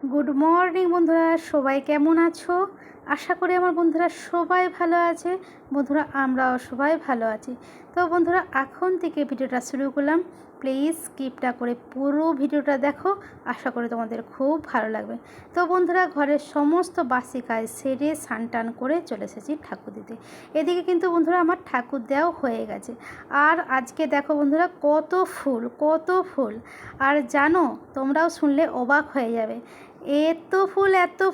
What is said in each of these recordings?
Good morning বন্ধুরা, সবাই কেমন আছো? আশা করি আমার বন্ধুরা সবাই ভালো আছে। বন্ধুরা আমরাও সবাই ভালো আছি। তো বন্ধুরা এখন থেকে ভিডিওটা শুরু করলাম। প্লিজ স্কিপটা করে পুরো ভিডিওটা দেখো, আশা করি তোমাদের খুব ভালো লাগবে। তো বন্ধুরা ঘরের সমস্ত বাসি কাজ সেরে স্নান টান করে চলে এসেছি ঠাকুর দিতে। এদিকে কিন্তু বন্ধুরা আমার ঠাকুর দেওয়াও হয়ে গেছে। আর আজকে দেখো বন্ধুরা কত ফুল কত ফুল। আর জানো, তোমরাও শুনলে অবাক হয়ে যাবে, এত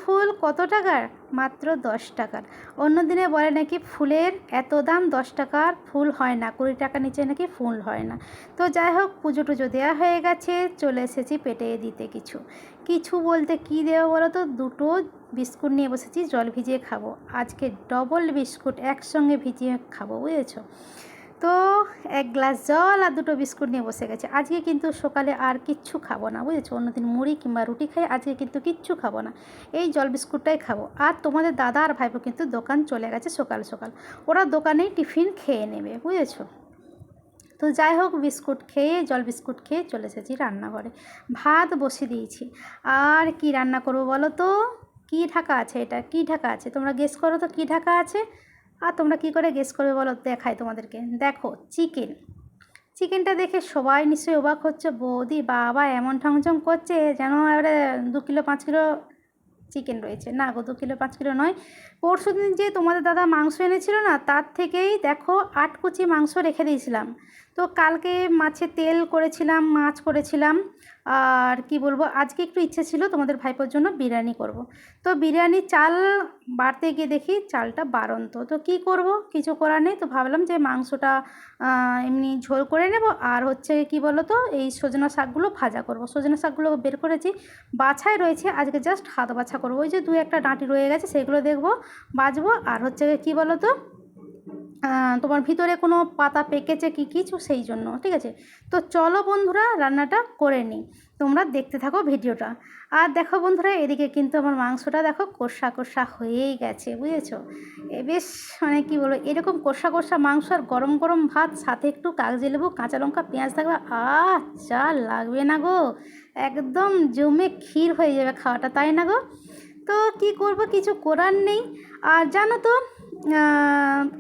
ফুল কত টাকার? মাত্র 10 টাকার। অন্য দিনে বলে নাকি ফুলের এত দাম, 10 টাকার ফুল হয় না, 20 টাকা নিচে নাকি ফুল হয় না। তো যাই হোক, পুজো টুজো দেওয়া হয়ে গেছে, চলে এসেছি পেটে দিতে কিছু কিছু বলতে কি দেবো বলো তো, দুটো বিস্কুট নিয়ে বসেছি, জল ভিজিয়ে খাবো। আজকে ডবল বিস্কুট একসঙ্গে ভিজিয়ে খাবো, বুঝেছো? তো এক গ্লাস জল আর দুটো বিস্কুট নিয়ে বসে গেছে। আজকে কিন্তু সকালে আর কিচ্ছু খাবো না, বুঝেছো? অন্যদিন মুড়ি কিংবা রুটি খাই, আজকে কিন্তু কিচ্ছু খাবো না, এই জল বিস্কুটটাই খাবো। আর তোমাদের দাদা আর ভাইপো কিন্তু দোকান চলে গেছে সকাল সকাল, ওরা দোকানেই টিফিন খেয়ে নেবে, বুঝেছো? তো যাই হোক, বিস্কুট খেয়ে জল বিস্কুট খেয়ে চলে এসেছি রান্নাঘরে, ভাত বসিয়ে দিয়েছি। আর কি রান্না করবো বলো তো? কী ঢাকা আছে এটা? কী ঢাকা আছে তোমরা গেস করো তো, কী ঢাকা আছে? আর তোমরা কি করে গেস করবে বলো, দেখাই তোমাদেরকে। দেখো, চিকেন। চিকেনটা দেখে সবাই নিশ্চয়ই অবাক হচ্ছে, বৌদি বাবা এমন ঠংচং করছে যেন এবারে 2 কিলো 5 কিলো চিকেন রয়েছে। না গো, 2 কিলো 5 কিলো নয়। পরশু দিন যে তোমাদের দাদা মাংস এনেছিল না, তার থেকেই দেখো 8 কুচি মাংস রেখে দিয়েছিলাম। তো কালকে মাছে তেল করেছিলাম, মাছ করেছিলাম। আর কি বলবো, আজকে একটু ইচ্ছে ছিল তোমাদের ভাইপোর জন্য বিরিয়ানি করব। তো বিরিয়ানির চাল বাড়তে গিয়ে দেখি চালটা বাড়ন্ত। তো কি করব, কিছু করার নেই। তো ভাবলাম যে মাংসটা এমনি ঝোল করে নেব, আর হচ্ছে কি বলো তো, এই সজনা শাকগুলো ভাজা করব। সজনা শাকগুলো বের করেছি, বাছাই রয়েছে, আজকে জাস্ট হাত বাছা করবো। ওই যে 2-1টা ডাঁটি রয়ে গেছে, সেগুলো দেখবো, বাছবো। আর হচ্ছে কি বলো তো, তোমার ভিতরে কোনো পাতা পেকেছে কি কিছু, সেই জন্য। ঠিক আছে, তো চলো বন্ধুরা রান্নাটা করে নিই, তোমরা দেখতে থাকো ভিডিওটা। আর দেখো বন্ধুরা, এদিকে কিন্তু আমার মাংসটা দেখো কষা কষা হয়েই গেছে, বুঝেছো? বেশ মানে কি বলবো, এরকম কষা কষা মাংস আর গরম গরম ভাত, সাথে একটু কাগজি লেবু কাঁচা লঙ্কা পেঁয়াজ থাকবে, চা লাগবে না গো, একদম জমে ক্ষীর হয়ে যাবে খাওয়াটা, তাই না গো? তো কি করব, কিছু করার নেই। আর জানো তো,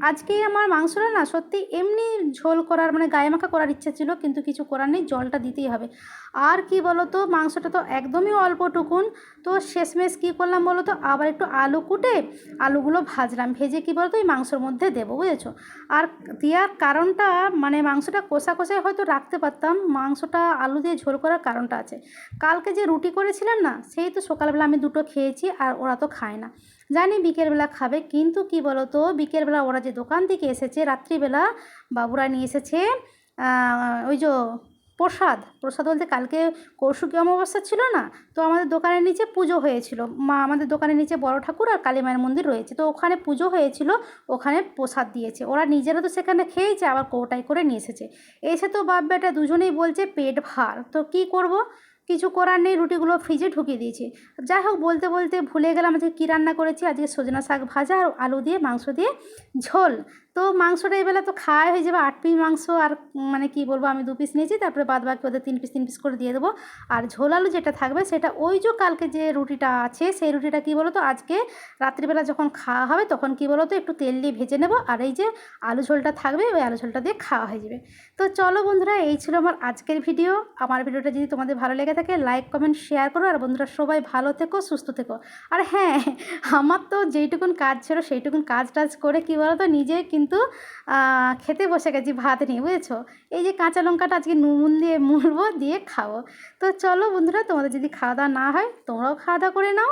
আজকে আমার মাংসটা না সত্যি এমনি ঝোল করার মানে গায়ে মাখা করার ইচ্ছা ছিল, কিন্তু কিছু করার নেই, জলটা দিতেই হবে। আর কি বলো তো, মাংসটা তো একদমই অল্পটুকুন। তো শেষমেশ কী করলাম বলো তো, আবার একটু আলু কুটে আলুগুলো ভাজলাম, ভেজে কী বলো তো এই মাংসর মধ্যে দেবো, বুঝেছো? আর দেওয়ার কারণটা মানে মাংসটা কষা কষায় হয়তো রাখতে পারতাম, মাংসটা আলু দিয়ে ঝোল করার কারণটা আছে। কালকে যে রুটি করেছিলাম না, সেই তো সকালবেলা আমি দুটো খেয়েছি, আর ওরা তো খায় না, জানি বিকেলবেলা খাবে। কিন্তু কি বলো তো, বিকেলবেলা ওরা যে দোকান থেকে এসেছে, রাত্রিবেলা বাবুরা নিয়ে এসেছে ওই যে প্রসাদ। প্রসাদ বলতে কালকে কৌশিকী অমাবস্যা ছিল না, তো আমাদের দোকানের নিচে পুজো হয়েছিল। আমাদের দোকানের নিচে বড় ঠাকুর আর কালী মায়ের মন্দির রয়েছে, তো ওখানে পুজো হয়েছিল, ওখানে প্রসাদ দিয়েছে। ওরা নিজেরা তো সেখানে খেয়েছে, আবার কৌটাই করে নিয়ে এসেছে। এসে তো বাপ বেটা দুজনেই বলছে পেট ভার। তো কি করব, কিছু করার নেই, রুটিগুলো ফ্রিজে ঢুকিয়ে দিয়েছি। যাই হোক, বলতে বলতে ভুলে গেলাম আজকে কী রান্না করেছি। আজকে সজনা শাক ভাজা আর আলু দিয়ে মাংস দিয়ে ঝোল। তো মাংসটা এবেলা তো খাওয়াই হয়ে যাবে, 8 পিস মাংস। আর মানে কি বলবো, আমি 2 পিস নিয়েছি, তারপরে বাদ বাকি ওদের 3 পিস করে দিয়ে দেবো। আর ঝোল আলু যেটা থাকবে সেটা ওই যে কালকে যে রুটিটা আছে, সেই রুটিটা কি বলো তো আজকে রাত্রিবেলা যখন খাওয়া হবে তখন কি বলো তো একটু তেল দিয়ে ভেজে নেব, আর এই যে আলু ঝোলটা থাকবে ওই আলু ঝোলটা দিয়ে খাওয়া হয়ে যাবে। তো চলো বন্ধুরা, এই ছিল আমার আজকের ভিডিও। আমার ভিডিওটা যদি তোমাদের ভালো লেগে থাকে, লাইক কমেন্ট শেয়ার করো। আর বন্ধুরা সবাই ভালো থেকো, সুস্থ থেকো। আর হ্যাঁ, আমার তো যেইটুকুন কাজ ছিল সেইটুকুন কাজ টাজ করে কি বলো তো, নিজে কিন্তু খেতে বসে গেছি ভাত নিয়ে, বুঝেছো? এই যে কাঁচা লঙ্কাটা আজকে নুন দিয়ে মুড়বো, দিয়ে খাবো। তো চলো বন্ধুরা, তোমাদের যদি খাওয়া দাওয়া না হয় তোমরাও খাওয়া দাওয়া করে নাও।